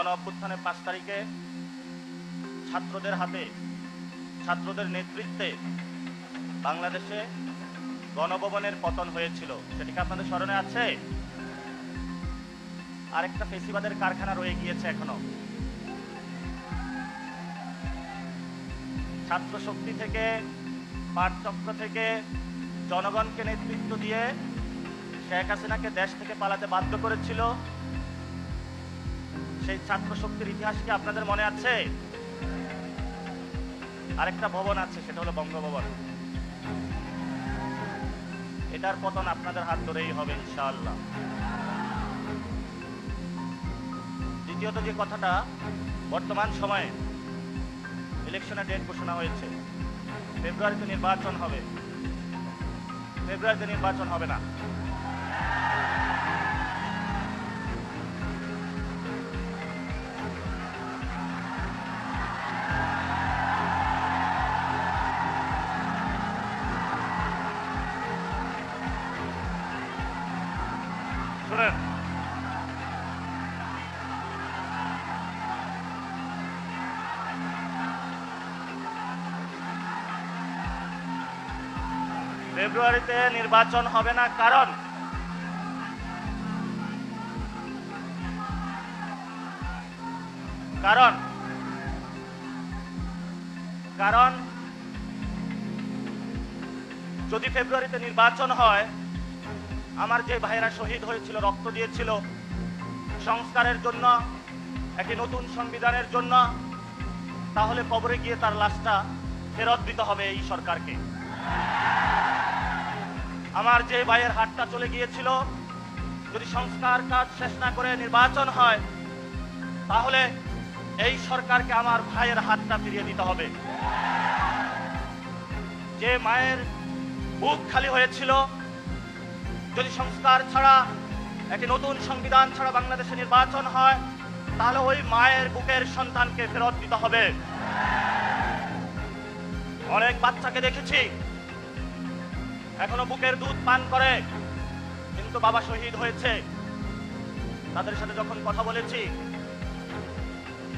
গণ অভ্যুত্থানের ৫ তারিখে ছাত্রদের হাতে, ছাত্রদের নেতৃত্বে বাংলাদেশে গণভবনের পতন হয়েছিল। সেটি কি আপনাদের স্মরণে আছে? আরেকটা ফেসিবাদের কারখানা রয়ে গিয়েছে এখনো। ছাত্র শক্তি থেকে, পাঠচক্র থেকে জনগণকে নেতৃত্ব দিয়ে শেখ হাসিনাকে দেশ থেকে পালাতে বাধ্য করেছিল। সেই ছাত্র শক্তির ইতিহাস কি আপনাদের মনে আছে? আরেকটা ভবন আছে, সেটা হলো বঙ্গভবন। এটার পতন আপনাদের হাত ধরেই হবে ইনশাআল্লাহ। দ্বিতীয়ত যে কথাটা, বর্তমান সময়ে ইলেকশনের ডেট ঘোষণা হয়েছে, ফেব্রুয়ারিতে নির্বাচন হবে। ফেব্রুয়ারিতে নির্বাচন হবে না। শুনেন, ফেব্রুয়ারিতে নির্বাচন হবে না, কারণ কারণ কারণ যদি ফেব্রুয়ারিতে নির্বাচন হয়, আমার যে ভাইয়েরা শহীদ হয়েছিল, রক্ত দিয়েছিল সংস্কারের জন্য, একটি নতুন সংবিধানের জন্য, তাহলে কবরে গিয়ে তার লাশটা ফেরত দিতে হবে এই সরকারকে। আমার যে ভাইয়ের হাতটা চলে গিয়েছিল, যদি সংস্কার কাজ শেষ না করে নির্বাচন হয়, তাহলে এই সরকারকে আমার ভাইয়ের হাতটা ফিরিয়ে দিতে হবে। যে মায়ের বুক খালি হয়েছিল, যদি সংস্কার ছাড়া, একটি নতুন সংবিধান ছাড়া বাংলাদেশে নির্বাচন হয়, তাহলে ওই মায়ের বুকের সন্তানকে ফেরত দিতে হবে। অনেক বাচ্চাকে দেখেছি এখনো বুকের দুধ পান করে, কিন্তু বাবা শহীদ হয়েছে। তাদের সাথে যখন কথা বলেছি,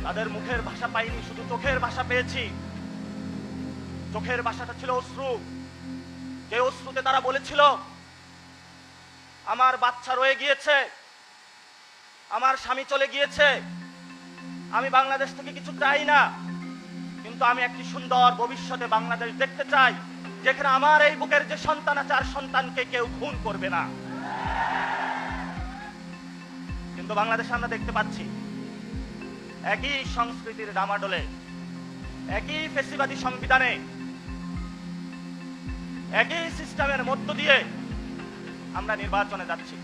তাদের মুখের ভাষা পাইনি, শুধু চোখের ভাষা পেয়েছি। চোখের ভাষাটা ছিল অশ্রু। যে অশ্রুতে তারা বলেছিল, আমার বাচ্চা রয়ে গিয়েছে, আমার স্বামী চলে গিয়েছে, আমি বাংলাদেশ থেকে কিছু চাই না, কিন্তু আমি একটি সুন্দর ভবিষ্যতে বাংলাদেশ দেখতে চাই, যেখানে আমার এই বুকের যে সন্তান আছে, আর সন্তানকে কেউ খুন করবে না। কিন্তু বাংলাদেশে আমরা দেখতে পাচ্ছি একই সংস্কৃতির ডামাডোলে, একই ফ্যাসিবাদী সংবিধানে, একই সিস্টেমের মধ্য দিয়ে আমরা নির্বাচনে যাচ্ছি।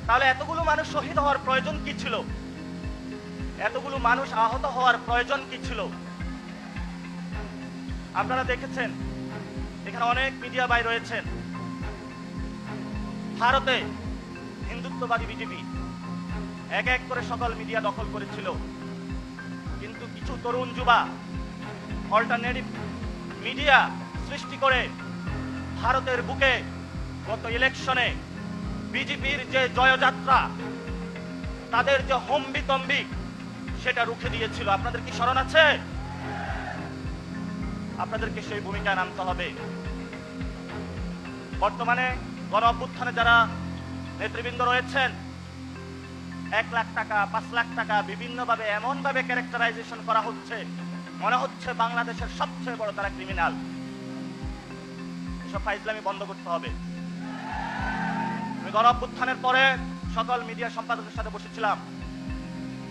তাহলে এতগুলো মানুষ শহীদ হওয়ার প্রয়োজন কি ছিল? এতগুলো মানুষ আহত হওয়ার প্রয়োজন কি ছিল? আপনারা দেখেছেন, এখানে অনেক মিডিয়া ভাই রয়েছেন। ভারতে হিন্দুত্ববাদী বিজেপি এক এক করে সকল মিডিয়া দখল করেছিল, কিন্তু কিছু তরুণ যুবা অল্টারনেটিভ মিডিয়া সৃষ্টি করে ভারতের বুকে গত ইলেকশনে বিজেপির যে জয়যাত্রা, তাদের যে হম্বিতম্বি, সেটা রুখে দিয়েছিল। আপনাদের কি স্মরণ আছে? আপনাদেরকে সেই ভূমিকায় নামতে হবে। বর্তমানে গণ অভ্যুত্থানে যারা নেতৃবৃন্দ রয়েছেন, 1 লাখ টাকা, 5 লাখ টাকা বিভিন্নভাবে এমনভাবে ক্যারেক্টারাইজেশন করা হচ্ছে, মনে হচ্ছে বাংলাদেশের সবচেয়ে বড় তারা ক্রিমিনাল। এসব ফাইজলামি বন্ধ করতে হবে। আমি গণ অভ্যুত্থানের পরে সকল মিডিয়া সম্পাদকের সাথে বসেছিলাম,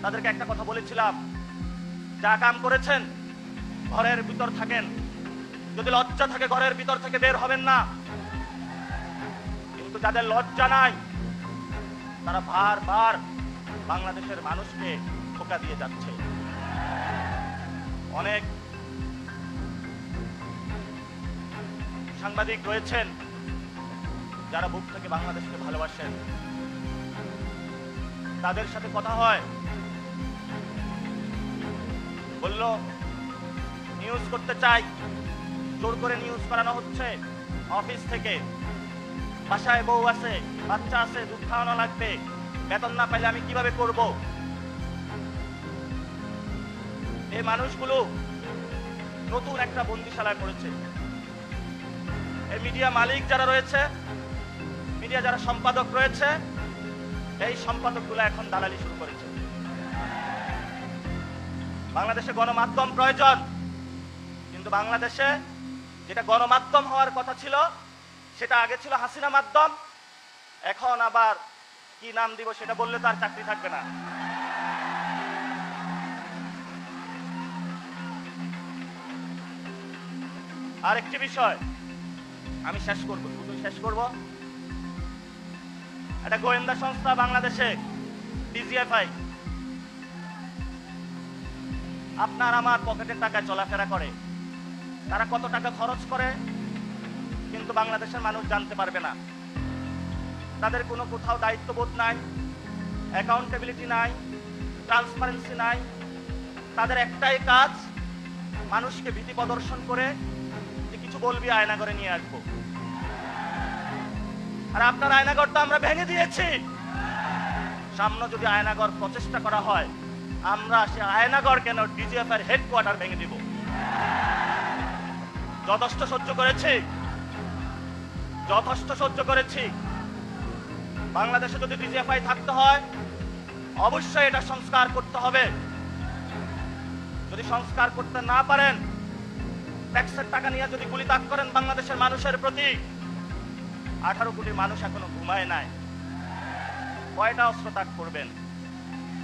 তাদেরকে একটা কথা বলেছিলাম, যা কাম করেছেন ঘরের ভিতর থাকেন, যদি লজ্জা থাকে ঘরের ভিতর থেকে বের হবেন না। কিন্তু যাদের লজ্জা নাই, তারা বারবার বাংলাদেশের মানুষকে ধোঁকা দিয়ে যাচ্ছে। অনেক সাংবাদিক রয়েছেন যারা বুক থেকে বাংলাদেশকে ভালোবাসেন, তাদের সাথে কথা হয়, বলল নিউজ করতে চাই, জোর করে নিউজ করানো হচ্ছে অফিস থেকে। বাসায় বউ আছে, বাচ্চা আছে, দুধ খাওয়ানো লাগবে, বেতন না পাইলে আমি কিভাবে করব? এই মানুষগুলো নতুন একটা বন্দিশালায় পড়েছে। এই মিডিয়া মালিক যারা রয়েছে, মিডিয়া যারা সম্পাদক রয়েছে, এই সম্পাদকগুলো এখন দালালি শুরু করেছে। বাংলাদেশে গণমাধ্যম প্রয়োজন, কিন্তু বাংলাদেশে যেটা গণমাধ্যম হওয়ার কথা ছিল সেটা আগে ছিল হাসিনা মাধ্যম, এখন আবার কি নাম দিব সেটা বললে তার চাকরি থাকবে না। আরেকটি বিষয় আমি শেষ করব, শুধু শেষ করব। একটা গোয়েন্দা সংস্থা বাংলাদেশে ডিজিএফআই আপনার আমার পকেটের টাকায় চলাফেরা করে। তারা কত টাকা খরচ করে কিন্তু বাংলাদেশের মানুষ জানতে পারবে না। তাদের কোনো কোথাও দায়িত্ববোধ নাই, অ্যাকাউন্টেবিলিটি নাই, ট্রান্সপারেন্সি নাই। তাদের একটাই কাজ, মানুষকে ভীতি প্রদর্শন করে যে কিছু বলবি আয়নাগরে নিয়ে আসবো। আর আপনার আয়নাগরটা আমরা ভেঙে দিয়েছি। সামনে যদি আয়নাগর প্রচেষ্টা করা হয়, আমরা সে আয়নাগর কেন ডিজিএফআই এর হেডকোয়ার্টার ভেঙে দিব। যথেষ্ট সহ্য করেছি, যথেষ্ট সহ্য করেছি। বাংলাদেশে যদি ডিজিএফআই থাকতে হয় অবশ্যই এটা সংস্কার করতে হবে। যদি সংস্কার করতে না পারেন, ট্যাক্সের টাকা নিয়ে যদি গুলিতাক করেন বাংলাদেশের মানুষের প্রতি, 18 কোটি মানুষ এখনো ঘুমায় নাই। কয়টা অস্ত্র ত্যাগ করবেন?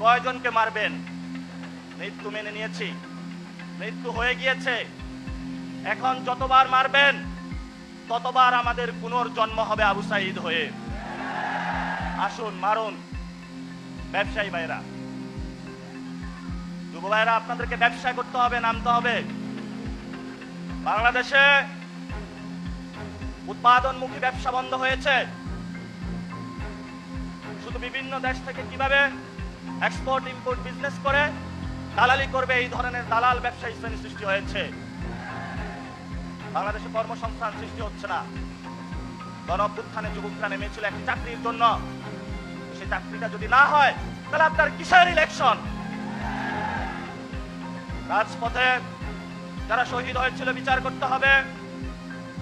কয়জনকে মারবেন? মৃত্যু মেনে নিয়েছি, মৃত্যু হয়ে গিয়েছে। এখন যতবার মারবেন ততবার আমাদের পুনর্জন্ম হবে আবু সাঈদ হয়ে। আসুন মারুন। ব্যবসায়ী ভাইরা, যুব ভাইরা, আপনাদেরকে ব্যবসা করতে হবে, নামতে হবে। বাংলাদেশে উৎপাদনমুখী ব্যবসা বন্ধ হয়েছে। শুধু বিভিন্ন দেশ থেকে কিভাবে এক্সপোর্ট ইম্পোর্ট বিজনেস করে দালালি করবে, এই ধরনের দালাল ব্যবসায়ী শ্রেণী সৃষ্টি হয়েছে। বাংলাদেশে কর্মসংস্থান সৃষ্টি হচ্ছে না। গণ অভ্যুত্থানে যুবকরা নেমেছিল একটি চাকরির জন্য। সেই চাকরিটা যদি না হয় তাহলে আপনার কিসের ইলেকশন? রাজপথে যারা শহীদ হয়েছিল বিচার করতে হবে,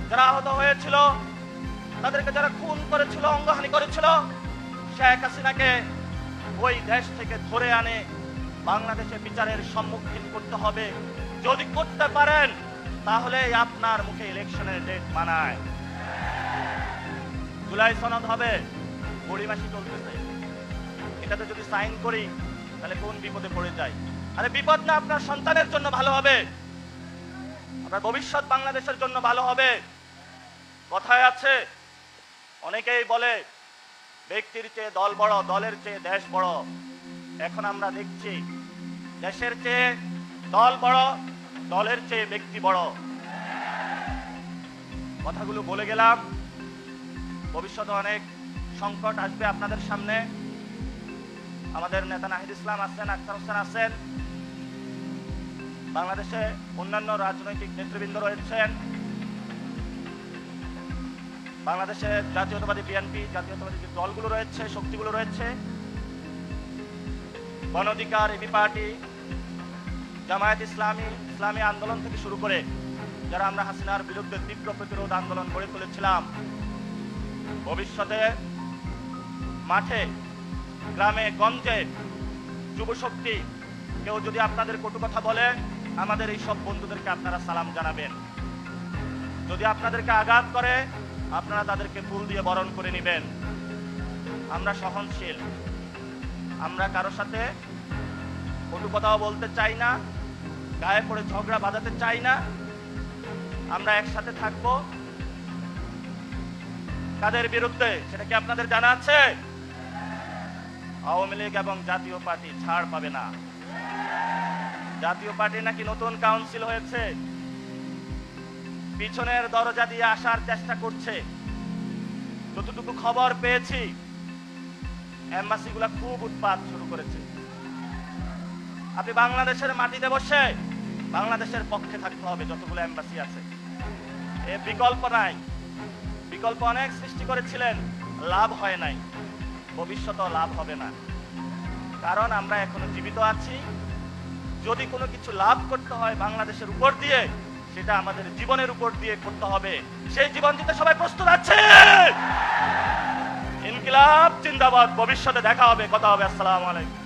যারা আহত হয়েছিল, তাদেরকে যারা খুন করেছিল, অঙ্গহানি করেছিল, শেখ হাসিনাকে ওই দেশ থেকে ধরে আনে বাংলাদেশে বিচারের সম্মুখীন করতে হবে। যদি করতে পারেন তাহলে আপনার মুখে ইলেকশনের ডেট মানায়। জুলাই সনদ হবে, গড়িমাসি চলতেছে, এটাতে যদি সাইন করি তাহলে কোন বিপদে পড়ে যায়। আরে বিপদ না, আপনার সন্তানের জন্য ভালো হবে, আপনার ভবিষ্যৎ বাংলাদেশের জন্য ভালো হবে। কথায় আছে, অনেকেই বলে ব্যক্তির চেয়ে দল বড়, দলের চেয়ে দেশ বড়। এখন আমরা দেখছি দেশের চেয়ে দল বড়, দলের চেয়ে ব্যক্তি বড়। কথাগুলো বলে গেলাম। ভবিষ্যতে অনেক সংকট আসবে আপনাদের সামনে। আমাদের নেতা নাহিদ ইসলাম আছেন, আখতার হোসেন আছেন, বাংলাদেশে অন্যান্য রাজনৈতিক নেতৃবৃন্দ রয়েছেন, বাংলাদেশে জাতীয়তাবাদী বিএনপি, জাতীয়তাবাদী যে দলগুলো রয়েছে, শক্তিগুলো রয়েছে, গণ অধিকার, এবি পার্টি, জামায়াত ইসলামী, ইসলামী আন্দোলন থেকে শুরু করে যারা আমরা হাসিনার বিরুদ্ধে তীব্র প্রতিরোধ আন্দোলন গড়ে তুলেছিলাম, ভবিষ্যতে মাঠে, গ্রামে, গঞ্জে যুব শক্তি কেউ যদি আপনাদের কটু কথা বলে, আমাদের এই সব বন্ধুদেরকে আপনারা সালাম জানাবেন। যদি আপনাদেরকে আঘাত করে আপনারা তাদেরকে ফুল দিয়ে বরণ করে নেবেন। আমরা সহনশীল, আমরা কারোর সাথে কটু কথাও বলতে চাই না, গায়ে পড়ে ঝগড়া বাঁধাতে চাই না। আমরা একসাথে থাকবো। কাদের বিরুদ্ধে সেটা কি আপনাদের জানা আছে? আওয়ামী লীগ এবং জাতীয় পার্টি ছাড় পাবে না। জাতীয় পার্টি নাকি নতুন কাউন্সিল হয়েছে, পিছনের দরজা দিয়ে আসার চেষ্টা করছে। যতটুকু খবর পেয়েছি এম্বাসিগুলা খুব উৎপাত শুরু করেছে। আপনি বাংলাদেশের মাটিতে বসে বাংলাদেশের পক্ষে থাকতে হবে। যতগুলো এম্বাসি আছে, এ বিকল্প নাই। বিকল্প অনেক সৃষ্টি করেছিলেন, লাভ হয় নাই, ভবিষ্যতেও লাভ হবে না। কারণ আমরা এখনো জীবিত আছি, যদি কোনো কিছু লাভ করতে হয় বাংলাদেশের উপর দিয়ে, সেটা আমাদের জীবনের উপর দিয়ে করতে হবে। সেই জীবন দিতে সবাই প্রস্তুত আছে? ইনকিলাব জিন্দাবাদ। ভবিষ্যতে দেখা হবে, কথা হবে। আসসালামু আলাইকুম।